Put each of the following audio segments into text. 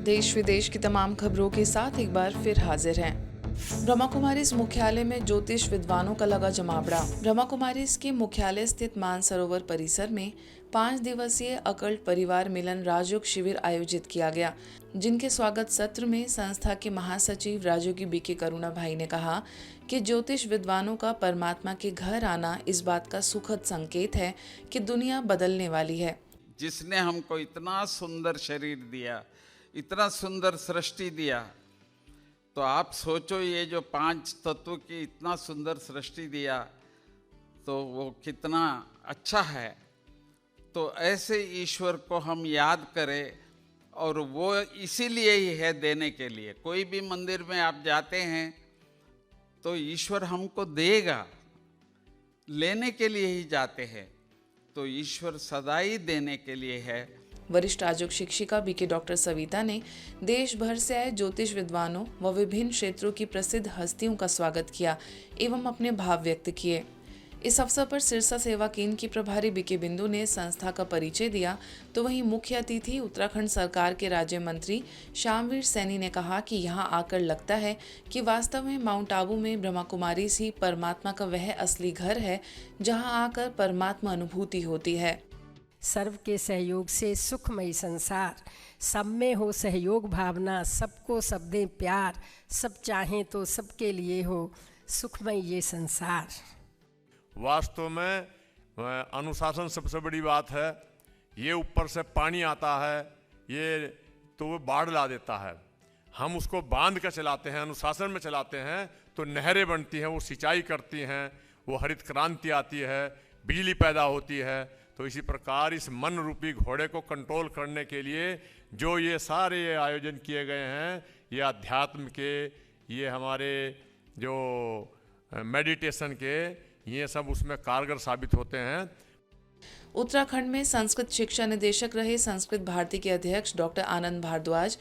देश विदेश की तमाम खबरों के साथ एक बार फिर हाजिर हैं। ब्रह्मा कुमारीज मुख्यालय में ज्योतिष विद्वानों का लगा जमावड़ा। ब्रह्मा कुमारीज के मुख्यालय स्थित मानसरोवर परिसर में 5 दिवसीय अकल्ट परिवार मिलन राजयोग शिविर आयोजित किया गया, जिनके स्वागत सत्र में संस्था के महासचिव राजयोगी बीके करुणा भाई ने कहा कि ज्योतिष विद्वानों का परमात्मा के घर आना इस बात का सुखद संकेत है कि दुनिया बदलने वाली है। जिसने हमको इतना सुंदर शरीर दिया, इतना सुंदर सृष्टि दिया, तो आप सोचो ये जो 5 तत्व की इतना सुंदर सृष्टि दिया तो वो कितना अच्छा है। तो ऐसे ईश्वर को हम याद करें, और वो इसीलिए ही है देने के लिए। कोई भी मंदिर में आप जाते हैं तो ईश्वर हमको देगा, लेने के लिए ही जाते हैं, तो ईश्वर सदा ही देने के लिए है। वरिष्ठ राजयोग शिक्षिका बीके डॉक्टर सविता ने देश भर से आए ज्योतिष विद्वानों व विभिन्न क्षेत्रों की प्रसिद्ध हस्तियों का स्वागत किया एवं अपने भाव व्यक्त किए। इस अवसर पर सिरसा सेवा केंद्र की प्रभारी बीके बिंदु ने संस्था का परिचय दिया, तो वहीं मुख्य अतिथि उत्तराखंड सरकार के राज्य मंत्री श्यामवीर सैनी ने कहा कि यहां आकर लगता है कि वास्तव में माउंट आबू में ब्रह्मा कुमारीज ही परमात्मा का वह असली घर है, जहां आकर परमात्मा अनुभूति होती है। सर्व के सहयोग से सुखमय संसार, सब में हो सहयोग भावना, सबको सब दें प्यार, सब चाहें तो सबके लिए हो सुखमय ये संसार। वास्तव में अनुशासन सबसे बड़ी बात है। ये ऊपर से पानी आता है, ये तो वो बाढ़ ला देता है। हम उसको बांध कर चलाते हैं, अनुशासन में चलाते हैं तो नहरें बनती हैं, वो सिंचाई करती हैं, वो हरित क्रांति आती है, बिजली पैदा होती है। तो इसी प्रकार इस मन रूपी घोड़े को कंट्रोल करने के लिए जो ये सारे आयोजन किए गए हैं, ये अध्यात्म के, ये हमारे जो मेडिटेशन के, ये सब उसमें कारगर साबित होते हैं। उत्तराखंड में संस्कृत शिक्षा निदेशक रहे संस्कृत भारती के अध्यक्ष डॉक्टर आनंद भारद्वाज,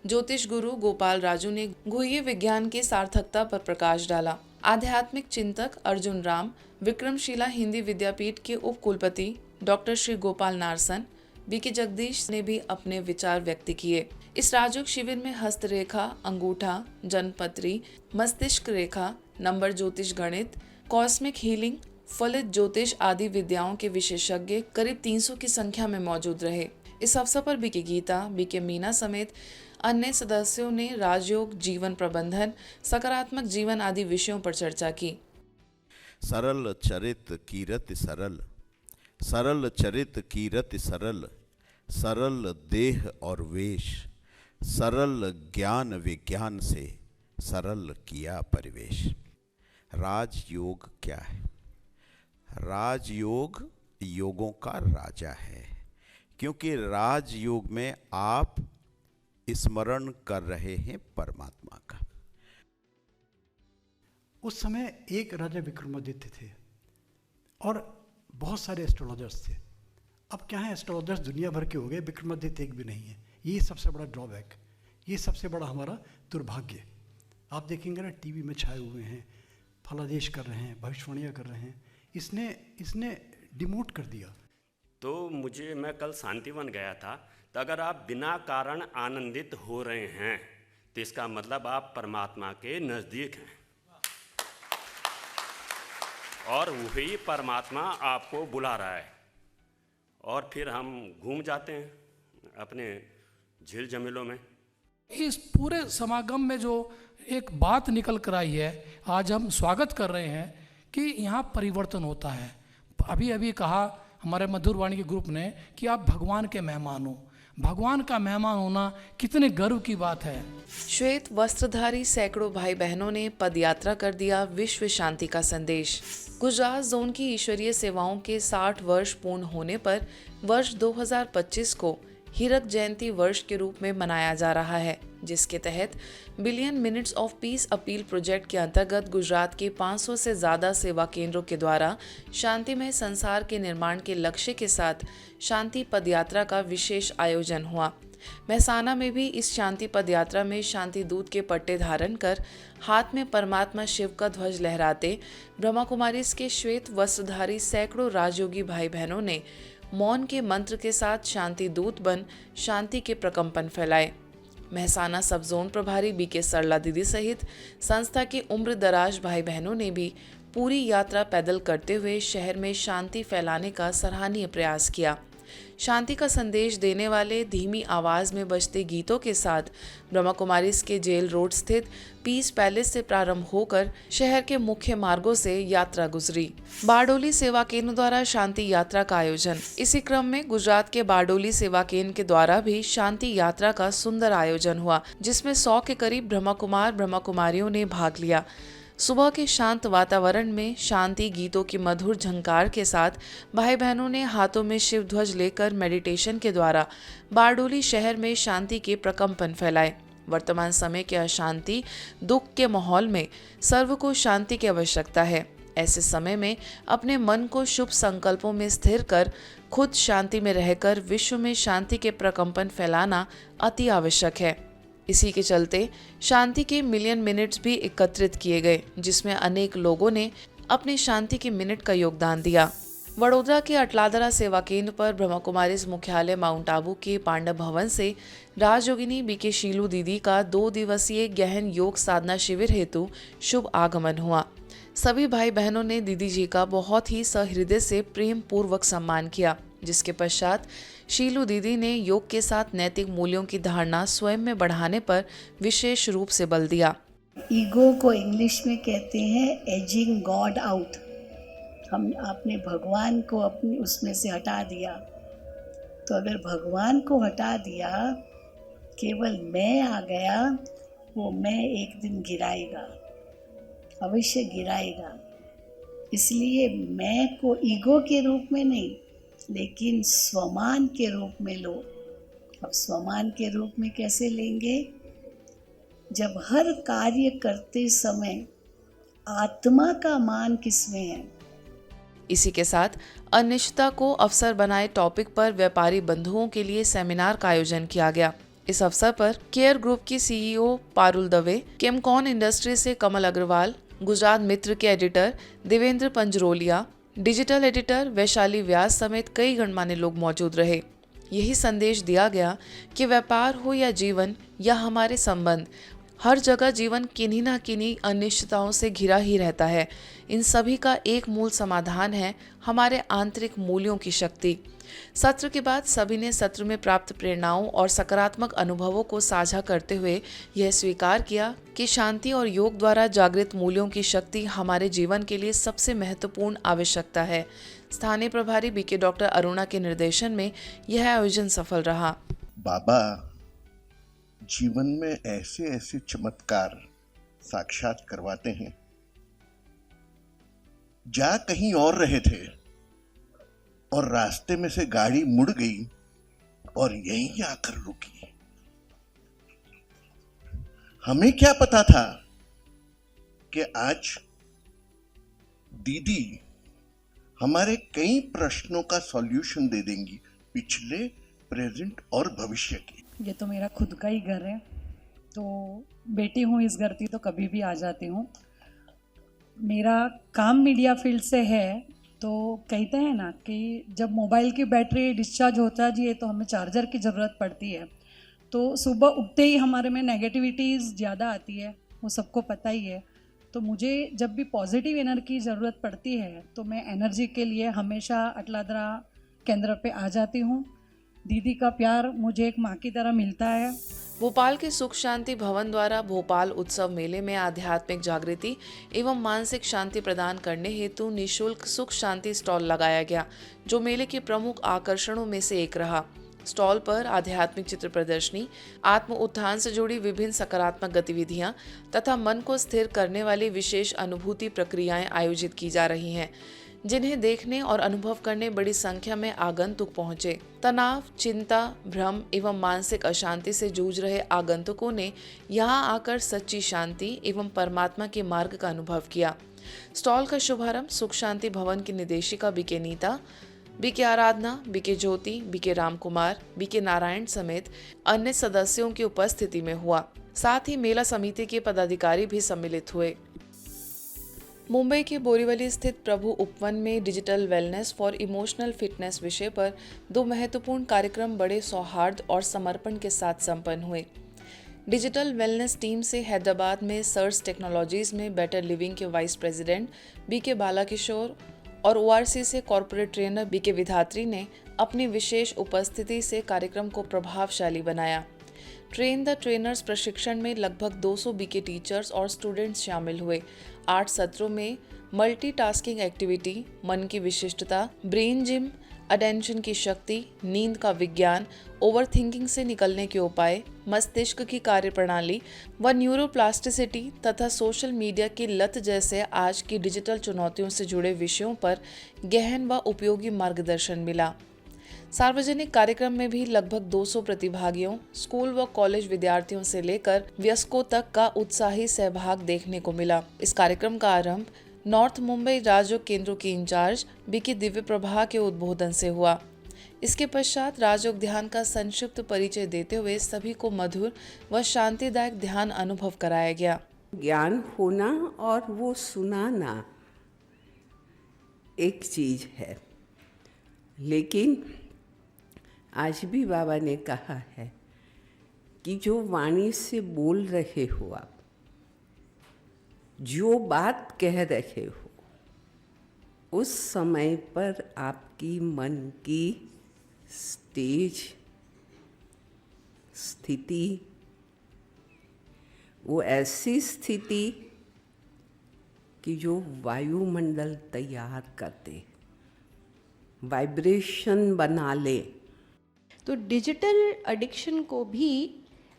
ज्योतिष गुरु गोपाल राजू ने गुह्य विज्ञान की सार्थकता पर प्रकाश डाला। आध्यात्मिक चिंतक अर्जुन राम, विक्रमशिला हिंदी विद्यापीठ के उप कुलपति डॉक्टर श्री गोपाल नारसन, बीके जगदीश ने भी अपने विचार व्यक्त किए। इस राजयोग शिविर में हस्तरेखा, अंगूठा, जनपत्री, मस्तिष्क रेखा, नंबर ज्योतिष, गणित, कॉस्मिक हीलिंग, फलित ज्योतिष आदि विद्याओं के विशेषज्ञ करीब 300 की संख्या में मौजूद रहे। इस अवसर पर बीके गीता, बीके मीना समेत अन्य सदस्यों ने राजयोग, जीवन प्रबंधन, सकारात्मक जीवन आदि विषयों पर चर्चा की। सरल चरित कीरत सरल, सरल चरित कीरत सरल, सरल देह और वेश, सरल ज्ञान विज्ञान से सरल किया परिवेश। राजयोग क्या है? राजयोग योगों का राजा है, क्योंकि राजयोग में आप स्मरण कर रहे हैं परमात्मा का। उस समय एक राजा विक्रमादित्य थे और बहुत सारे एस्ट्रोलॉजर्स थे। अब क्या है, एस्ट्रोलॉजर्स दुनिया भर के हो गए, विक्रमादित्य एक भी नहीं है। ये सबसे बड़ा ड्रॉबैक, ये सबसे बड़ा हमारा दुर्भाग्य। आप देखेंगे ना, टीवी में छाए हुए हैं, फलादेश कर रहे हैं, भविष्यवाणियाँ कर रहे हैं। इसने डिमोट कर दिया। तो मैं कल शांतिवन गया था, तो अगर आप बिना कारण आनंदित हो रहे हैं तो इसका मतलब आप परमात्मा के नज़दीक हैं, और वही परमात्मा आपको बुला रहा है। और फिर हम घूम जाते हैं अपने झील जमीलों में। इस पूरे समागम में जो एक बात निकल कर आई है, आज हम स्वागत कर रहे हैं कि यहाँ परिवर्तन होता है। अभी कहा हमारे मधुर वाणी के ग्रुप ने कि आप भगवान के मेहमान हो। भगवान का मेहमान होना कितने गर्व की बात है। श्वेत वस्त्रधारी सैकड़ों भाई बहनों ने पदयात्रा कर दिया विश्व शांति का संदेश। गुजरात जोन की ईश्वरीय सेवाओं के 60 वर्ष पूर्ण होने पर वर्ष 2025 को हीरक जयंती वर्ष के रूप में मनाया जा रहा है, जिसके तहत billion minutes of peace appeal project के अंतर्गत गुजरात के 500 से ज़्यादा सेवा केंद्रों के द्वारा शांतिमय संसार के निर्माण के लक्ष्य के साथ शांति पदयात्रा का विशेष आयोजन हुआ। मेहसाना में भी इस शांति पदयात्रा में शांति दूत के पट्टे धारण कर हाथ में परमात्मा शिव का ध्वज लहराते ब्रह्मा कुमारीज के श्वेत वस्त्रधारी सैकड़ों राजयोगी भाई बहनों ने मौन के मंत्र के साथ शांति दूत बन शांति के प्रकंपन फैलाए। महसाना सब जोन प्रभारी बीके सरला दीदी सहित संस्था के उम्र दराज भाई बहनों ने भी पूरी यात्रा पैदल करते हुए शहर में शांति फैलाने का सराहनीय प्रयास किया। शांति का संदेश देने वाले धीमी आवाज में बजते गीतों के साथ ब्रह्मा कुमारीज के जेल रोड स्थित पीस पैलेस से प्रारंभ होकर शहर के मुख्य मार्गों से यात्रा गुजरी। बारडोली सेवा केंद्र द्वारा शांति यात्रा का आयोजन। इसी क्रम में गुजरात के बारडोली सेवा केंद्र के द्वारा भी शांति यात्रा का सुंदर आयोजन हुआ, जिसमें 100 के करीब ब्रह्मा कुमारियों ने भाग लिया। सुबह के शांत वातावरण में शांति गीतों की मधुर झंकार के साथ भाई बहनों ने हाथों में शिव ध्वज लेकर मेडिटेशन के द्वारा बारडोली शहर में शांति के प्रकंपन फैलाए। वर्तमान समय के अशांति दुख के माहौल में सर्व को शांति की आवश्यकता है। ऐसे समय में अपने मन को शुभ संकल्पों में स्थिर कर खुद शांति में रहकर विश्व में शांति के प्रकंपन फैलाना अति आवश्यक है। इसी के चलते शांति के मिलियन मिनट्स भी एकत्रित किए गए, जिसमें अनेक लोगों ने अपने शांति के मिनट का योगदान दिया। वडोदरा के अटलादरा सेवा केंद्र पर ब्रह्मा कुमारीज मुख्यालय माउंट आबू के पांडव भवन से राजयोगिनी बीके शीलू दीदी का 2 दिवसीय गहन योग साधना शिविर हेतु शुभ आगमन हुआ। सभी भाई बहनों ने दीदी जी का बहुत ही सहृदय से प्रेम पूर्वक सम्मान किया, जिसके पश्चात शीलू दीदी ने योग के साथ नैतिक मूल्यों की धारणा स्वयं में बढ़ाने पर विशेष रूप से बल दिया। ईगो को इंग्लिश में कहते हैं एजिंग गॉड आउट। आपने भगवान को अपनी उसमें से हटा दिया। तो अगर भगवान को हटा दिया, केवल मैं आ गया, वो मैं एक दिन गिराएगा, अवश्य गिराएगा। इसलिए मैं को ईगो के रूप में नहीं, लेकिन स्वमान के रूप में लो। अब स्वमान के रूप में कैसे लेंगे? जब हर कार्य करते समय आत्मा का मान किसमें है। इसी के साथ अनिश्चितता को अवसर बनाए टॉपिक पर व्यापारी बंधुओं के लिए सेमिनार का आयोजन किया गया। इस अवसर पर केयर ग्रुप की सीईओ पारुल दवे, केमकॉन इंडस्ट्री से कमल अग्रवाल, गुजरात मित्र के editor Devendra Panjrolia, digital editor Vaishali Vyas समेत कई गणमान्य लोग मौजूद रहे। यही संदेश दिया गया कि व्यापार हो या जीवन या हमारे संबंध, हर जगह जीवन किन्हीं न किन्हीं अनिश्चितताओं से घिरा ही रहता है। इन सभी का एक मूल समाधान है हमारे आंतरिक मूल्यों की शक्ति। सत्र के बाद सभी ने सत्र में प्राप्त प्रेरणाओं और सकारात्मक अनुभवों को साझा करते हुए यह स्वीकार किया कि शांति और योग द्वारा जागृत मूल्यों की शक्ति हमारे जीवन के लिए सबसे महत्वपूर्ण आवश्यकता है। स्थानीय प्रभारी बीके डॉक्टर अरुणा के निर्देशन में यह आयोजन सफल रहा। बाबा जीवन में ऐसे ऐसे चमत्कार साक्षात करवाते हैं। जा कहीं और रहे थे और रास्ते में से गाड़ी मुड़ गई और यहीं आकर रुकी। हमें क्या पता था कि आज दीदी हमारे कई प्रश्नों का सॉल्यूशन दे देंगी, पिछले, प्रेजेंट और भविष्य की। ये तो मेरा खुद का ही घर है, तो बेटी हूँ इस घर की, तो कभी भी आ जाती हूँ। मेरा काम मीडिया फील्ड से है, तो कहते हैं ना कि जब मोबाइल की बैटरी डिस्चार्ज होता जी है तो हमें चार्जर की ज़रूरत पड़ती है। तो सुबह उठते ही हमारे में नेगेटिविटीज़ ज़्यादा आती है, वो सबको पता ही है। तो मुझे जब भी पॉजिटिव एनर्जी की ज़रूरत पड़ती है तो मैं एनर्जी के लिए हमेशा अटलादरा केंद्र पे आ जाती हूँ। दीदी का प्यार मुझे एक माँ की तरह मिलता है। भोपाल के सुख शांति भवन द्वारा भोपाल उत्सव मेले में आध्यात्मिक जागृति एवं मानसिक शांति प्रदान करने हेतु निःशुल्क सुख शांति स्टॉल लगाया गया, जो मेले के प्रमुख आकर्षणों में से एक रहा। स्टॉल पर आध्यात्मिक चित्र प्रदर्शनी, आत्म उत्थान से जुड़ी विभिन्न सकारात्मक गतिविधियां तथा मन को स्थिर करने वाली विशेष अनुभूति प्रक्रियाएं आयोजित की जा रही हैं, जिन्हें देखने और अनुभव करने बड़ी संख्या में आगंतुक पहुंचे। तनाव, चिंता, भ्रम एवं मानसिक अशांति से जूझ रहे आगंतुकों ने यहां आकर सच्ची शांति एवं परमात्मा के मार्ग का अनुभव किया। स्टॉल का शुभारंभ सुख शांति भवन की निदेशिका बीके नीता, बीके आराधना, बीके ज्योति, बीके राम कुमार, बीके नारायण समेत अन्य सदस्यों की उपस्थिति में हुआ। साथ ही मेला समिति के पदाधिकारी भी सम्मिलित हुए। मुंबई के बोरीवली स्थित प्रभु उपवन में digital wellness for emotional fitness विषय पर 2 महत्वपूर्ण कार्यक्रम बड़े सौहार्द और समर्पण के साथ संपन्न हुए। डिजिटल वेलनेस टीम से हैदराबाद में सर्स टेक्नोलॉजीज में बेटर लिविंग के वाइस प्रेसिडेंट बीके बालाकिशोर और ओआरसी से कॉर्पोरेट ट्रेनर बीके विधात्री ने अपनी विशेष उपस्थिति से कार्यक्रम को प्रभावशाली बनाया। ट्रेन द ट्रेनर्स प्रशिक्षण में लगभग 200 बीके टीचर्स और स्टूडेंट्स शामिल हुए। 8 सत्रों में मल्टीटास्किंग एक्टिविटी, मन की विशिष्टता, ब्रेन जिम, अटेंशन की शक्ति, नींद का विज्ञान, ओवरथिंकिंग से निकलने के उपाय, मस्तिष्क की कार्यप्रणाली व न्यूरोप्लास्टिसिटी तथा सोशल मीडिया की लत जैसे आज की डिजिटल चुनौतियों से जुड़े विषयों पर गहन व उपयोगी मार्गदर्शन मिला। सार्वजनिक कार्यक्रम में भी लगभग 200 प्रतिभागियों, स्कूल व कॉलेज विद्यार्थियों से लेकर वयस्कों तक का उत्साही सहभाग देखने को मिला। इस कार्यक्रम का आरंभ नॉर्थ मुंबई राजयोग केंद्रों की इंचार्ज बीके दिव्य प्रभा के उद्बोधन से हुआ। इसके पश्चात राजयोग ध्यान का संक्षिप्त परिचय देते हुए सभी को मधुर व शांतिदायक ध्यान अनुभव कराया गया। ज्ञान होना और वो सुनाना एक चीज है, लेकिन आज भी बाबा ने कहा है कि जो वाणी से बोल रहे हो आप, जो बात कह रहे हो, उस समय पर आपकी मन की स्टेज स्थिति, वो ऐसी स्थिति कि जो वायुमंडल तैयार करते, वाइब्रेशन बना ले। तो डिजिटल एडिक्शन को भी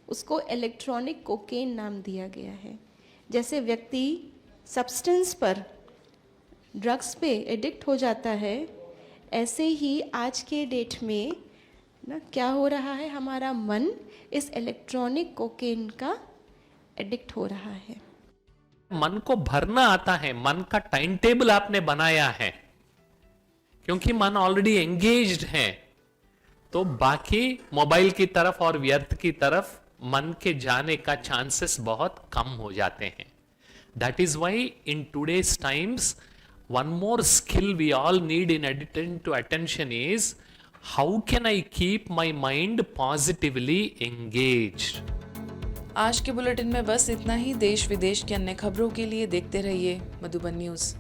उसको इलेक्ट्रॉनिक कोकेन नाम दिया गया है। जैसे व्यक्ति सब्सटेंस पर, ड्रग्स पे एडिक्ट हो जाता है, ऐसे ही आज के डेट में ना क्या हो रहा है, हमारा मन इस इलेक्ट्रॉनिक कोकेन का एडिक्ट हो रहा है। मन को भरना आता है, मन का टाइम टेबल आपने बनाया है, क्योंकि मन ऑलरेडी एंगेज्ड है, तो बाकी मोबाइल की तरफ और व्यर्थ की तरफ मन के जाने का चांसेस बहुत कम हो जाते हैं। That is why in today's times one more skill we all need in editing to attention is how can I keep my mind positively engaged. आज के बुलेटिन में बस इतना ही। देश विदेश की अन्य खबरों के लिए देखते रहिए मधुबन न्यूज।